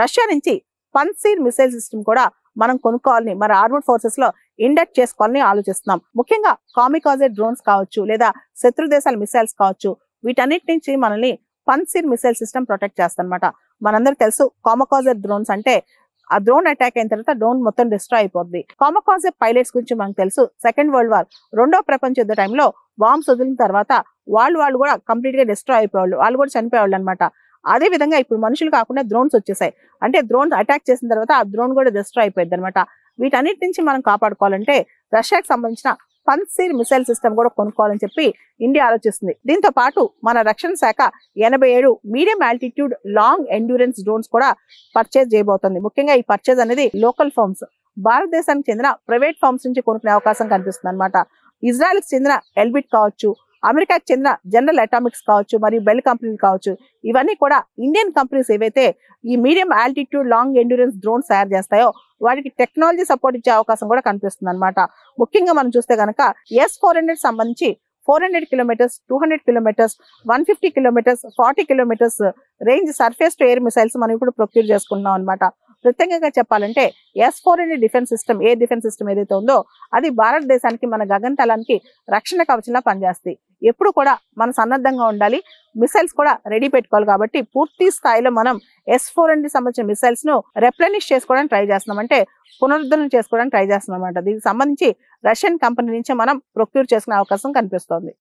Russia నుంచి పన్సీర్ missile system కూడా మనం కొనుక్కోవాలని మన ఆర్మడ్ ఫోర్సెస్ లో ఇండక్ట్ చేసుకోవాలని ఆలోచిస్తున్నాం. ముఖ్యంగా కామికాజే డ్రోన్స్ కావచ్చు లేదా శత్రు దేశాల మిసైల్స్ కావచ్చు, వీటన్నిటి నుంచి మనల్ని పన్సీర్ మిసైల్ సిస్టమ్ ప్రొటెక్ట్ చేస్తానమాట. మనందరికి తెలుసు కామకాజే డ్రోన్స్ అంటే ఆ డ్రోన్ అటాక్ అయిన తర్వాత డ్రోన్ మొత్తం డిస్ట్రాయ్ అయిపోద్ది. కామకాజే పైలట్స్ గురించి మనకు తెలుసు. సెకండ్ వరల్డ్ వార్, రెండో ప్రపంచ యుద్ధ టైంలో బాంబ్స్ వదిలిన తర్వాత వాళ్ళు కూడా కంప్లీట్ గా డిస్ట్రాయ్ అయిపోయేవాళ్ళు, వాళ్ళు కూడా చనిపోయేవాళ్ళు అనమాట. అదే విధంగా ఇప్పుడు మనుషులు కాకుండా డ్రోన్స్ వచ్చేసాయి. అంటే డ్రోన్ అటాక్ చేసిన తర్వాత ఆ డ్రోన్ కూడా డిస్ట్రాయ్ అయిపోయింది అనమాట. వీటన్నిటి నుంచి మనం కాపాడుకోవాలంటే రష్యాకి సంబంధించిన పన్సీర్ మిసైల్ సిస్టమ్ కూడా కొనుక్కోవాలని చెప్పి ఇండియా ఆలోచిస్తుంది. దీంతో పాటు మన రక్షణ శాఖ 87 medium altitude long endurance drones కూడా పర్చేజ్ చేయబోతుంది. ముఖ్యంగా ఈ పర్చేజ్ అనేది లోకల్ ఫర్మ్స్, భారతదేశానికి చెందిన ప్రైవేట్ ఫర్మ్స్ నుంచి కొనుక్కునే అవకాశం కనిపిస్తుంది అనమాట. ఇజ్రాయెల్ కి చెందిన ఎల్బిట్ కావచ్చు, అమెరికాకి చెందిన జనరల్ అటామిక్స్ కావచ్చు, మరియు బెల్ కంపెనీలు కావచ్చు, ఇవన్నీ కూడా ఇండియన్ కంపెనీస్ ఏవైతే ఈ medium altitude long endurance drones తయారు చేస్తాయో వాటికి టెక్నాలజీ సపోర్ట్ ఇచ్చే అవకాశం కూడా కనిపిస్తుంది అనమాట. ముఖ్యంగా మనం చూస్తే కనుక S-400 సంబంధించి 400 kilometres, 200 kilometres, 150 kilometres, 40 kilometres range surface to air missiles మనం ఇప్పుడు ప్రొక్యూర్ చేసుకుంటున్నాం అనమాట. ప్రత్యేకంగా చెప్పాలంటే S-400 defence system, air defence system ఏదైతే ఉందో అది భారతదేశానికి, మన గగనతలానికి రక్షణ కవచంలా పనిచేస్తాయి. ఎప్పుడు కూడా మనం సన్నద్ధంగా ఉండాలి, మిసైల్స్ కూడా రెడీ పెట్టుకోవాలి. కాబట్టి పూర్తి స్థాయిలో మనం S-400 సంబంధించిన మిసైల్స్ ను రెప్లెనిష్ చేసుకోవడానికి ట్రై చేస్తున్నాం, అంటే పునరుద్ధరణ చేసుకోవడానికి ట్రై చేస్తున్నాం అనమాట. దీనికి సంబంధించి రష్యన్ కంపెనీ నుంచి మనం ప్రొక్యూర్ చేసుకునే అవకాశం కనిపిస్తోంది.